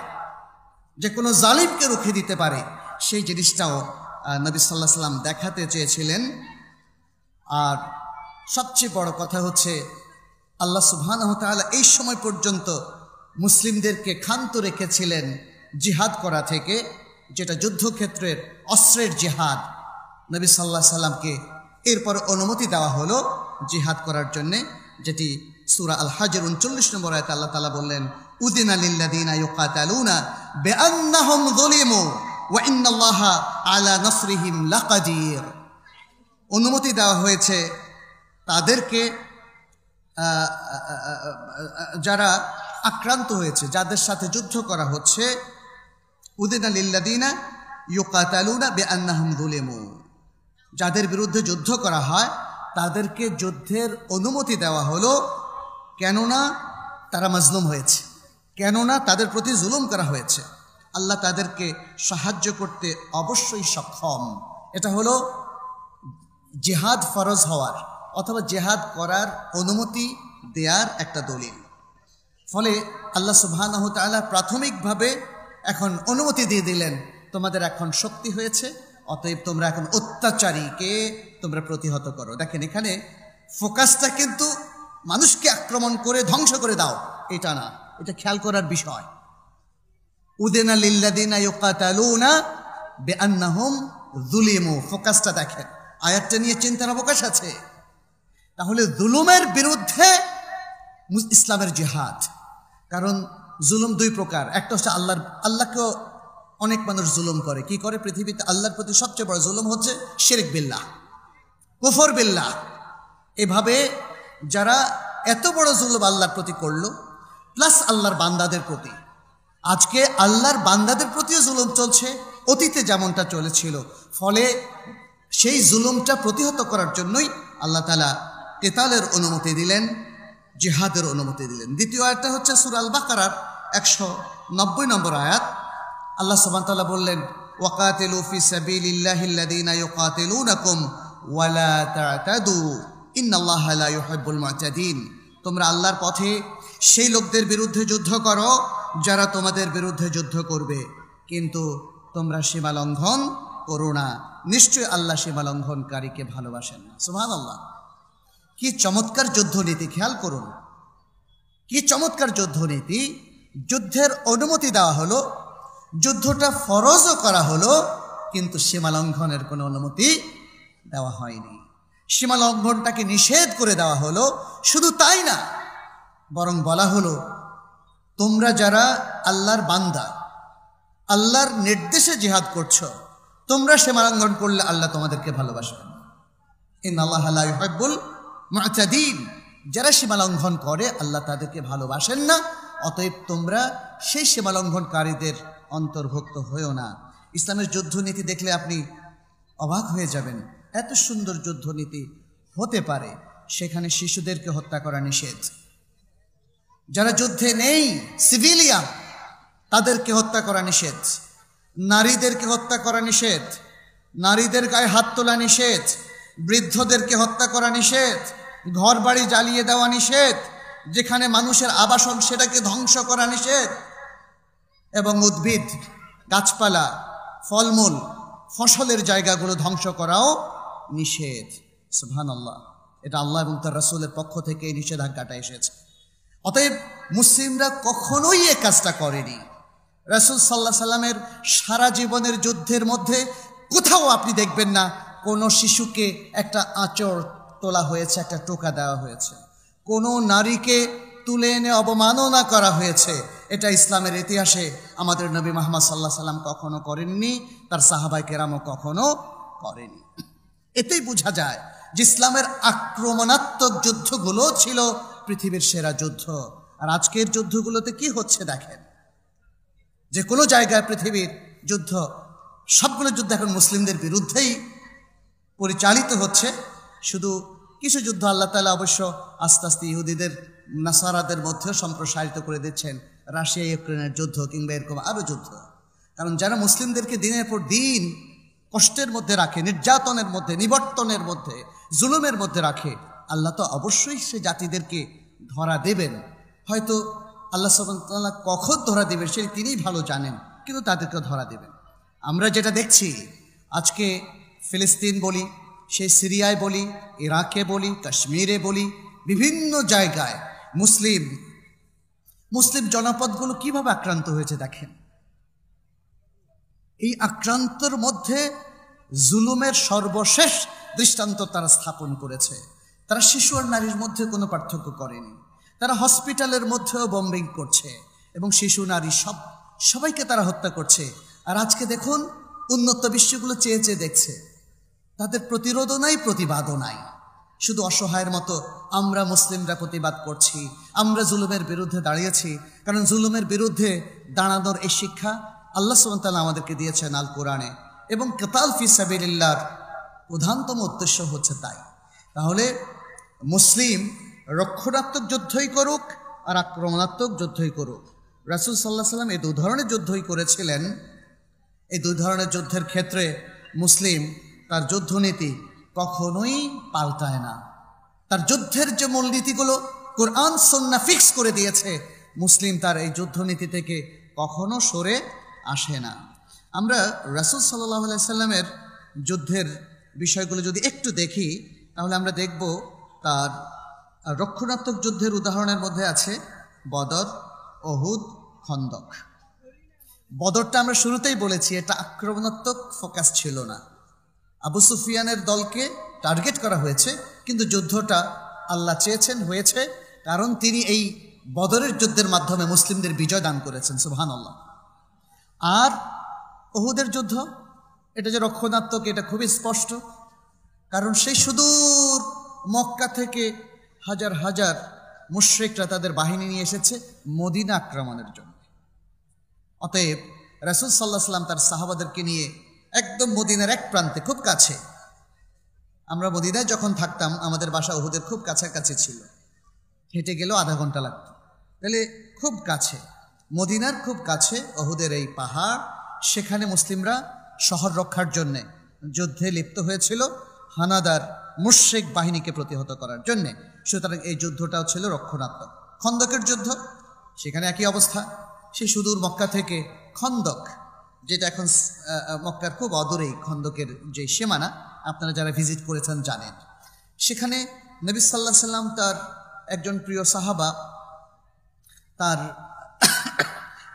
যে কোনো জালিমকে রুখে দিতে পারে, সেই জিনিসটাও নবী সাল্লাল্লাহু আলাইহি ওয়াসাল্লাম দেখাতে চেয়েছিলেন। আর সবচেয়ে বড় কথা হচ্ছে আল্লাহ সুবহানাহু ওয়া তাআলা এই সময় পর্যন্ত মুসলিমদেরকে ক্ষান্ত রেখেছিলেন জিহাদ করা থেকে, যেটা যুদ্ধক্ষেত্রের অস্ত্রের জিহাদ। নবী সাল্লাল্লাহু আলাইহি ওয়াসাল্লামকে এরপর অনুমতি দেওয়া হলো জিহাদ করার জন্যে, যেটি সূরা আল হজের 39 নম্বর আয়াতে আল্লাহ তাআলা বললেন, উদিনা লিল্লাযিনা ইউকাতালুনা বিআন্নাহুম যুলিমু ওয়া ইন্নাল্লাহা আলা নাসরিহিম লাকাদির। অনুমতি দেওয়া হয়েছে তাদেরকে, যারা আক্রান্ত হয়েছে, যাদের সাথে যুদ্ধ করা হচ্ছে, উদিনা লিল্লাযিনা ইউকাতালুনা বিআন্নাহুম যুলিমু, যাদের বিরুদ্ধে যুদ্ধ করা হয় তাদেরকে যুদ্ধের অনুমতি দেওয়া হলো, কেননা তারা মাজলুম হয়েছে, কেননা তাদের প্রতি জুলুম করা হয়েছে। আল্লাহ তাদেরকে সাহায্য করতে অবশ্যই সক্ষম। এটা হলো জিহাদ ফরজ হওয়ার অথবা জিহাদ করার অনুমতি দেওয়ার একটা দলিল। ফলে আল্লাহ সুবহানাহু ওয়া তাআলা প্রাথমিকভাবে এখন অনুমতি দিয়ে দিলেন, তোমাদের এখন শক্তি হয়েছে, অতএব তোমরা এখন অত্যাচারীকে তোমরা প্রতিহত করো। দেখেন এখানে ফোকাসটা কিন্তু মানুষকে আক্রমণ করে ধ্বংস করে দাও এটা না, এটা খেয়াল করার বিষয়। উদিনা লিল্লাযিনা ইউকাতালুনা বিআন্নাহুম যুলিমু, ফোকাসটা দেখেন, আয়াতটা নিয়ে চিন্তার অবকাশ আছে। তাহলে জুলুমের বিরুদ্ধে ইসলামের জিহাদ, কারণ জুলুম দুই প্রকার, একটা হচ্ছে আল্লাহকেও অনেক মানুষ জুলুম করে। কি করে? পৃথিবীতে আল্লাহর প্রতি সবচেয়ে বড় জুলুম হচ্ছে শিরক বিল্লাহ, কুফর বিল্লাহ। এভাবে যারা এত বড় জুলুম আল্লাহর প্রতি করলো, প্লাস আল্লাহর বান্দাদের প্রতি, আজকে আল্লাহর বান্দাদের প্রতিও জুলুম চলছে, অতীতে যেমনটা চলেছিল। ফলে সেই জুলুমটা প্রতিহত করার জন্যই আল্লাহ তাআলা কিতালের অনুমতি দিলেন, জিহাদের অনুমতি দিলেন। দ্বিতীয় আয়াতটা হচ্ছে সূরা আল বাকারার 190 নম্বর আয়াত। আল্লাহ সুবহানাহু ওয়া তাআলা বললেন, ওয়াকাতিলু ফি সাবিলিল্লাহিল্লাযীনা ইউকাতিলুনাকুম ওয়া লা তা'তাদু ইন্নাল্লাহা লা ইউহিব্বুল মু'তাদিন। তোমরা আল্লাহর পথে সেই লোকদের বিরুদ্ধে যুদ্ধ করো যারা তোমাদের বিরুদ্ধে যুদ্ধ করবে, কিন্তু তোমরা সীমা লঙ্ঘন করো না, নিশ্চয় আল্লাহ সীমা লঙ্ঘনকারীকে ভালোবাসেন না। সুবহানাল্লাহ, কি চমৎকার যুদ্ধনীতি! খেয়াল করুন, কি চমৎকার যুদ্ধনীতি! যুদ্ধের অনুমতি দেওয়া হলো, যুদ্ধটা ফরজও করা হলো, কিন্তু সীমা লঙ্ঘনের কোনো অনুমতি দেওয়া হয়নি। সীমা লঙ্ঘনটাকে নিষেধ করে দেওয়া হলো। শুধু তাই না, বরং বলা হলো তোমরা যারা আল্লাহর বান্দা, আল্লাহর নির্দেশে জিহাদ করছো, তোমরা সীমা লঙ্ঘন করলে আল্লাহ তোমাদেরকে ভালোবাসবেন। ইন্নাল্লাহা লা ইউহিব্বুল মু'তাদিন, যারা সীমা লঙ্ঘন করে আল্লাহ তাদেরকে ভালোবাসেন না। অতএব তোমরা সেই সীমা লঙ্ঘনকারীদের অন্তর্ভুক্ত হয়েও না। ইসলামের যুদ্ধনীতি দেখলে আপনি অবাক হয়ে যাবেন, এত সুন্দর যুদ্ধনীতি হতে পারে। সেখানে শিশুদেরকে হত্যা করা নিষেধ, যারা যুদ্ধে নেই সিভিলিয়ান তাদেরকে হত্যা করা নিষেধ, নারীদেরকে হত্যা করা নিষেধ, নারীদের গায়ে হাত তোলা নিষেধ, বৃদ্ধদেরকে হত্যা করা নিষেধ, ঘর বাড়ি জ্বালিয়ে দেওয়া নিষেধ, যেখানে মানুষের আবাসন সেটাকে ধ্বংস করা নিষেধ, এবং উদ্ভিদ, গাছপালা, ফলমূল, ফসলের জায়গাগুলো ধ্বংস করাও নিষেধ। সুবহানাল্লাহ, এটা আল্লাহ এবং তার রাসূলের পক্ষ থেকে এই নিষেধাজ্ঞাটা এসেছে। অতএব মুসলিমরা কখনোই এ কাজটা করেনি। রাসূল সাল্লাল্লাহু আলাইহি সাল্লামের সারা জীবনের যুদ্ধের মধ্যে কোথাও আপনি দেখবেন না কোনো শিশুকে একটা আঁচড় তোলা হয়েছে, একটা টোকা দেওয়া হয়েছে, কোনো নারীকে তুলে এনে অবমাননা করা হয়েছে। এটা ইসলামের ইতিহাসে আমাদের নবী মুহাম্মদ সাল্লাল্লাহু আলাইহি সাল্লাম কখনো করেননি, তার সাহাবায়ে কেরামও কখনো করেনি। এতেই বোঝা যায় যে ইসলামের আক্রমণাত্মক যুদ্ধগুলো ছিল পৃথিবীর সেরা যুদ্ধ। আর আজকের যুদ্ধগুলোতে কি হচ্ছে দেখেন, যে কোনো জায়গায় পৃথিবীর যুদ্ধ, সবগুলো যুদ্ধ এখন মুসলিমদের বিরুদ্ধেই পরিচালিত হচ্ছে। শুধু কিছু যুদ্ধ আল্লাহ তাআলা অবশ্য আস্তে আস্তে ইহুদিদের, নাসারাদের মধ্যেও সম্প্রসারিত করে দিচ্ছেন, রাশিয়া ইউক্রেনের যুদ্ধ কিংবা এরকম আরও যুদ্ধ। কারণ যারা মুসলিমদেরকে দিনের পর দিন কষ্টের মধ্যে রাখে, নির্যাতনের মধ্যে, নিবর্তনের মধ্যে, জুলুমের মধ্যে রাখে, আল্লাহ তো অবশ্যই সে জাতিদেরকে ধরা দেবেন। হয়তো আল্লাহ সুবহানাহু ওয়া তাআলা কখন ধরা দেবেন সেটি তিনিই ভালো জানেন, কিন্তু তাদেরকে ধরা দেবেন। আমরা যেটা দেখছি আজকে ফিলিস্তিন বলি, সেই সিরিয়ায় বলি, ইরাকে বলি, কাশ্মীরে বলি, বিভিন্ন জায়গায় মুসলিম জনপদগুলো কিভাবে আক্রান্ত হয়েছে দেখেন। এই আক্রান্তর মধ্যে জুলুমের সর্বশেষ দৃষ্টান্ত তারা স্থাপন করেছে। তারা শিশু আর নারীর মধ্যে কোনো পার্থক্য করেনি। তারা হসপিটালের মধ্যেও বম্বিং করছে এবং শিশু নারী সবাইকে তারা হত্যা করছে। আর আজকে দেখুন উন্নত বিশ্বগুলো চেয়ে চেয়ে দেখছে, তাদের প্রতিরোধও নাই, প্রতিবাদও নাই। শুধু অসহায়ের মতো আমরা মুসলিমরা প্রতিবাদ করছি, আমরা জুলুমের বিরুদ্ধে দাঁড়িয়েছি। কারণ জুলুমের বিরুদ্ধে দাঁড়ানোর এই শিক্ষা আল্লাহ সুবহানাহু ওয়া তাআলা আমাদেরকে দিয়েছেন আল কোরআনে, এবং কিতাল ফি সাবিলিল্লাহর প্রধানতম উদ্দেশ্য হচ্ছে তাই। তাহলে মুসলিম রক্ষণাত্মক যুদ্ধই করুক আর আক্রমণাত্মক যুদ্ধই করুক, রাসূল সাল্লাল্লাহু আলাইহি সাল্লাম এই দুই ধরনের যুদ্ধই করেছিলেন। এই দুই ধরনের যুদ্ধের ক্ষেত্রে মুসলিম তার যুদ্ধনীতি কখনোই পাল্টায় না। তার যুদ্ধের যে মূলনীতিগুলো কোরআন সুন্নাহ ফিক্স করে দিয়েছে, মুসলিম তার এই যুদ্ধনীতি থেকে কখনো সরে আসে না। আমরা রাসূল সাল্লাল্লাহু আলাইহি সাল্লামের যুদ্ধের বিষয়গুলো যদি একটু দেখি, তাহলে আমরা দেখব তার রক্ষণাত্মক যুদ্ধের উদাহরণের মধ্যে আছে বদর, উহুদ, খন্দক। বদরটা আমরা শুরুতেই বলেছি এটা আক্রমণাত্মক ফোকাস ছিল না। আবু সুফিয়ানের দলকে টার্গেট করা হয়েছে, কিন্তু যুদ্ধটা আল্লাহ চেয়েছেন হয়েছে, কারণ তিনি এই বদরের যুদ্ধের মাধ্যমে মুসলিমদের বিজয় দান করেছেন। সুবহানাল্লাহ। আর উহুদের যুদ্ধ, এটা যে রক্ষণাত্মক এটা খুবই স্পষ্ট, কারণ সেই সুদূর মক্কা থেকে হাজার হাজার মুশরিকরা তাদের বাহিনী নিয়ে এসেছে মদিনা আক্রমণের জন্য। অতএব রাসূল সাল্লাল্লাহু আলাইহি সাল্লাম তার সাহাবাদেরকে নিয়ে একদম মদিনার এক প্রান্তে, খুব কাছে, আমরা মদিনায় যখন থাকতাম আমাদের বাসা উহুদের খুব কাছাকাছি ছিল, হেঁটে গেলেও আধা ঘন্টা লাগতো। তাহলে খুব কাছে, মদিনার খুব কাছে উহুদের এই পাহাড়, সেখানে মুসলিমরা শহর রক্ষার জন্যে যুদ্ধে লিপ্ত হয়েছিল হানাদার মুশরিক বাহিনীকে প্রতিহত করার জন্যে। সুতরাং এই যুদ্ধটাও ছিল রক্ষণাত্মক। খন্দকের যুদ্ধ, সেখানে একই অবস্থা। সেই সুদূর মক্কা থেকে খন্দক, যেটা এখন মক্কার খুব অদূরেই খন্দকের যে সীমানা, আপনারা যারা ভিজিট করেছেন জানেন। সেখানে নবী সাল্লাল্লাহু আলাইহি সাল্লাম তার একজন প্রিয় সাহাবা তার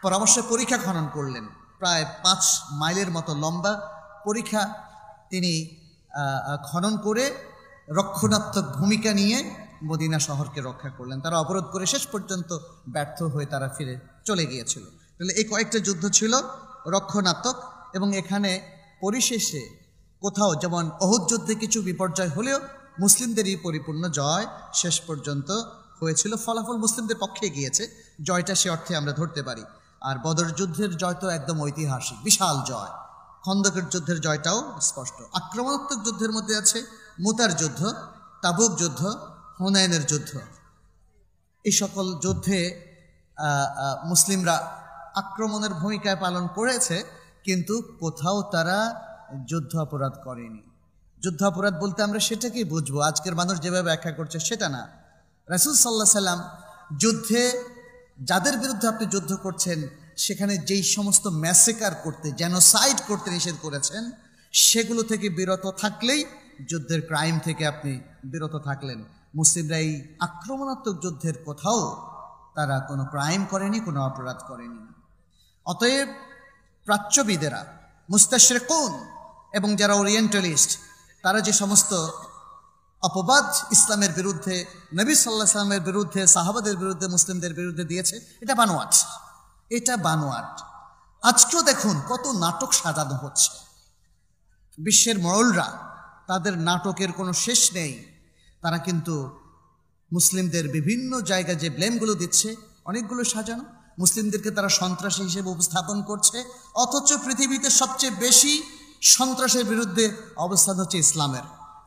পরামর্শে পরীক্ষা খনন করলেন। প্রায় 5 মাইলের মতো লম্বা পরীক্ষা তিনি খনন করে রক্ষণাত্মক ভূমিকা নিয়ে মদিনা শহরকে রক্ষা করলেন। তারা অবরোধ করে শেষ পর্যন্ত ব্যর্থ হয়ে তারা ফিরে চলে গিয়েছিল। তাহলে এই কয়েকটা যুদ্ধ ছিল রক্ষণাত্মক, এবং এখানে পরিশেষে কোথাও যেমন অহুদ যুদ্ধে কিছু বিপর্যয় হলেও মুসলিমদেরই পরিপূর্ণ জয় শেষ পর্যন্ত হয়েছিল। ফলাফল মুসলিমদের পক্ষে গিয়েছে, জয়টা সে অর্থে আমরা ধরতে পারি। আর বদর যুদ্ধের জয় তো একদম ঐতিহাসিক, বিশাল জয়। খন্দকের যুদ্ধের জয়টাও স্পষ্ট। আক্রমণাত্মক যুদ্ধের মধ্যে আছে মুতার যুদ্ধ, তাবুক যুদ্ধ, হুনাইনের যুদ্ধ। এই সকল যুদ্ধে মুসলিমরা আক্রমণের ভূমিকায় পালন করেছে, কিন্তু কোথাও তারা যুদ্ধ অপরাধ করেনি। যুদ্ধ অপরাধ বলতে আমরা সেটাকেই বুঝবো, আজকের মানুষ যেভাবে ব্যাখ্যা করছে সেটা না। রাসূল সাল্লাল্লাহু আলাইহি সাল্লাম যুদ্ধে যাদের বিরুদ্ধে আপনি যুদ্ধ করছেন সেখানে যেই সমস্ত ম্যাসেকার করতে, জেনোসাইড করতে নিষেধ করেছেন, সেগুলো থেকে বিরত থাকলেই যুদ্ধের ক্রাইম থেকে আপনি বিরত থাকলেন। মুসলিমরা এই আক্রমণাত্মক যুদ্ধের কোথাও তারা কোনো ক্রাইম করেনি, কোনো অপরাধ করেনি। অতএব প্রাচ্যবিদেরা, মুস্তাশরিকুন এবং যারা ওরিয়েন্টালিস্ট, তারা যে সমস্ত অপবাদ ইসলামের বিরুদ্ধে, নবী সাল্লাল্লাহু আলাইহি ওয়াসাল্লামের বিরুদ্ধে, সাহাবাদের বিরুদ্ধে, মুসলিমদের বিরুদ্ধে দিয়েছে, এটা বানোয়াট, এটা বানোয়াট। আজকেও দেখুন কত নাটক সাজানো হচ্ছে। বিশ্বের মরলরা, তাদের নাটকের কোনো শেষ নেই। তারা কিন্তু মুসলিমদের বিভিন্ন জায়গায় যে ব্লেমগুলো দিচ্ছে, অনেকগুলো সাজানো। মুসলিমদেরকে তারা সন্ত্রাসী হিসেবে উপস্থাপন করছে, অথচ পৃথিবীতে সবচেয়ে বেশি সন্ত্রাসের বিরুদ্ধে অবস্থান হচ্ছে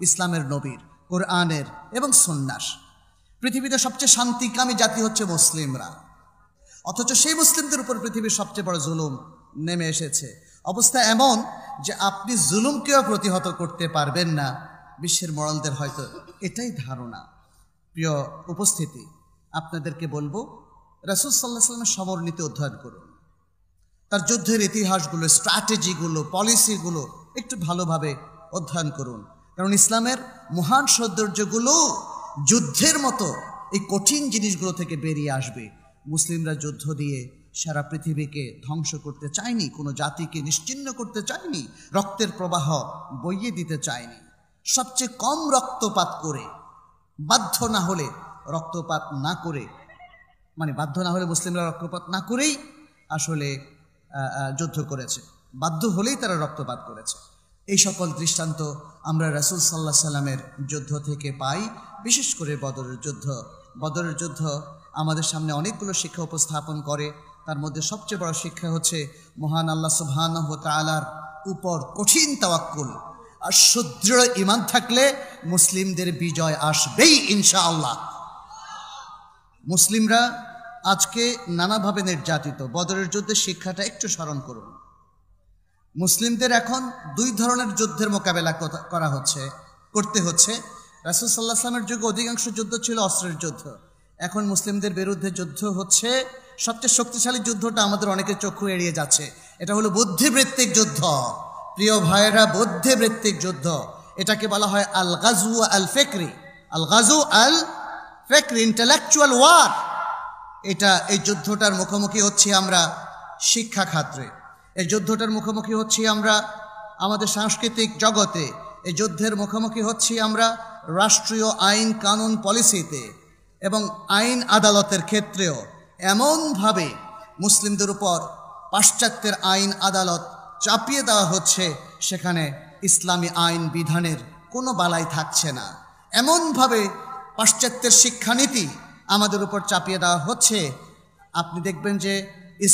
ইসলামের নবীর, কোরআনের এবং সুন্নাহর। পৃথিবীতে সবচেয়ে শান্তিকামী জাতি হচ্ছে মুসলিমরা, অথচ সেই মুসলিমদের উপর পৃথিবীর সবচেয়ে বড় জুলুম নেমে এসেছে। অবস্থা এমন যে আপনি জুলুমকেও প্রতিহত করতে পারবেন না। বিশ্বের মরালদের হয়তো এটাই ধারণা। প্রিয় উপস্থিতি, আপনাদেরকে বলবো রাসূল সাল্লাল্লাহু আলাইহি ওয়াসাল্লামের সমর নীতি অধ্যয়ন করুন। তার যুদ্ধের ইতিহাসগুলো, স্ট্র্যাটেজিগুলো, পলিসিগুলো একটু ভালোভাবে অধ্যয়ন করুন। কারণ ইসলামের মহান সৌন্দর্যগুলো যুদ্ধের মতো এই কঠিন জিনিসগুলো থেকে বেরিয়ে আসবে। মুসলিমরা যুদ্ধ দিয়ে সারা পৃথিবীকে ধ্বংস করতে চায়নি, কোনো জাতিকে নিশ্চিহ্ন করতে চায়নি, রক্তের প্রবাহ বইয়ে দিতে চায়নি। সবচেয়ে কম রক্তপাত করে, বাধ্য না হলে রক্তপাত না করে, মানে বাধ্য না হলে মুসলিমরা রক্তপাত না করেই আসলে যুদ্ধ করেছে, বাধ্য হলেই তারা রক্তপাত করেছে। এই সকল দৃষ্টান্ত আমরা রাসূল সাল্লাল্লাহু আলাইহি সাল্লামের যুদ্ধ থেকে পাই, বিশেষ করে বদরের যুদ্ধ আমাদের সামনে অনেকগুলো শিক্ষা উপস্থাপন করে। তার মধ্যে সবচেয়ে বড় শিক্ষা হচ্ছে মহান আল্লাহ সুবহানাহু ওয়া তাআলার উপর কঠিন তাওয়াক্কুল আর সুদৃঢ় ঈমান থাকলে মুসলিমদের বিজয় আসবেই ইনশাআল্লাহ। মুসলিমরা আজকে নানাভাবে নির্যাতিত। বদরের যুদ্ধের শিক্ষাটা একটু স্মরণ করুন। মুসলিমদের এখন দুই ধরনের যুদ্ধের মোকাবেলা করতে হচ্ছে। রাসূল সাল্লাল্লাহু আলাইহি ওয়াসাল্লামের যুগে অধিকাংশ যুদ্ধ ছিল অস্ত্রের যুদ্ধ। এখন মুসলিমদের বিরুদ্ধে যুদ্ধ হচ্ছে, সবচেয়ে শক্তিশালী যুদ্ধটা আমাদের অনেকের চক্ষু এড়িয়ে যাচ্ছে, এটা হলো বুদ্ধিবৃত্তিক যুদ্ধ। প্রিয় ভাইয়েরা, বুদ্ধিবৃত্তিক যুদ্ধ, এটাকে বলা হয় আল গাজু আল ফিকরি, আল গাজু আল ফিকরি, ইন্টেলেকচুয়াল ওয়ার। এই যুদ্ধটার মুখোমুখি হচ্ছি আমরা শিক্ষা খাতে, এই যুদ্ধটার মুখোমুখি হচ্ছি আমরা আমাদের সাংস্কৃতিক জগতে, এই যুদ্ধের মুখোমুখি হচ্ছি আমরা রাষ্ট্রীয় আইন কানুন পলিসিতে এবং আইন আদালতের ক্ষেত্রেও। এমনভাবে মুসলিমদের উপর পাশ্চাত্যের আইন আদালত চাপিয়ে দেওয়া হচ্ছে, সেখানে ইসলামী আইন বিধানের কোনো বালাই থাকছে না। এমনভাবে পাশ্চাত্যের শিক্ষানীতি আমাদের উপর চাপিয়ে দেওয়া হচ্ছে, আপনি দেখবেন যে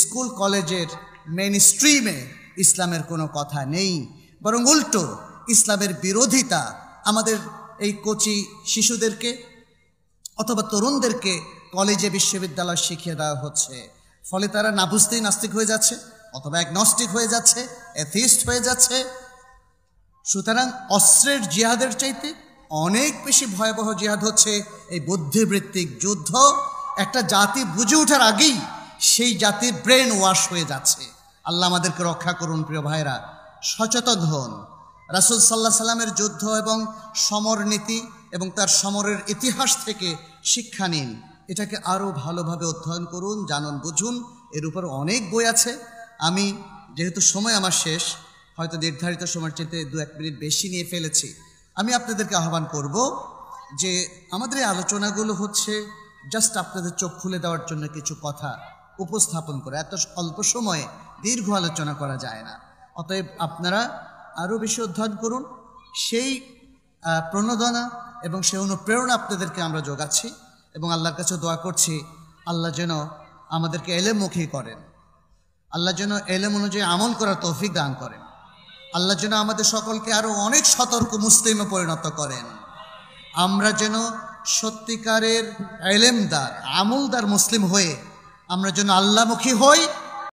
স্কুল কলেজের মেইন স্ট্রিমে ইসলামের কোনো কথা নেই, বরং উল্টো ইসলামের বিরোধিতা আমাদের এই কোচি শিশুদেরকে অথবা তরুণদেরকে কলেজে বিশ্ববিদ্যালয় শিখিয়ে দেওয়া হচ্ছে। ফলে তারা না বুঝতেই নাস্তিক হয়ে যাচ্ছে, অথবা অ্যাগনস্টিক হয়ে যাচ্ছে, এথিস্ট হয়ে যাচ্ছে। সুতরাং অস্ত্রের জিহাদের চাইতে অনেক বেশি ভয়াবহ জিহাদ হচ্ছে এই বুদ্ধিবৃত্তিক যুদ্ধ। একটা জাতি বুঝে ওঠার আগেই সেই জাতির ব্রেন ওয়াশ হয়ে যাচ্ছে। আল্লাহ আমাদেরকে রক্ষা করুন। প্রিয় ভাইরা, সচেতন হন। রাসূল সাল্লাল্লাহু আলাইহি ওয়াসাল্লামের যুদ্ধ এবং সমর নীতি এবং তার সমরের ইতিহাস থেকে শিক্ষা নিন। এটাকে আরও ভালোভাবে অধ্যয়ন করুন, জানুন, বুঝুন। এর উপর অনেক বই আছে। আমি যেহেতু সময় আমার শেষ, হয়তো নির্ধারিত সময়ের চেয়ে 2-1 মিনিট বেশি নিয়ে ফেলেছি। আমি আপনাদেরকে আহ্বান করব যে আমাদের এই আলোচনাগুলো হচ্ছে জাস্ট আপনাদের চোখ খুলে দেওয়ার জন্য কিছু কথা উপস্থাপন করে, এত অল্প সময়ে দীর্ঘ আলোচনা করা যায় না। অতএব আপনারা আরও বেশি অধ্যয়ন করুন। সেই প্রণোদনা এবং সেই অনুপ্রেরণা আপনাদেরকে আমরা যোগাচ্ছি এবং আল্লাহর কাছে দোয়া করছি আল্লাহ যেন আমাদেরকে এলেমমুখী করেন, আল্লাহ যেন এলেম অনুযায়ী আমল করার তৌফিক দান করেন, আল্লাহ যেন আমাদের সকলকে আরও অনেক সতর্ক মুসলিমে পরিণত করেন। আমরা যেন সত্যিকারের এলেমদার আমলদার মুসলিম হয়ে আমরা যেন আল্লাহমুখী হই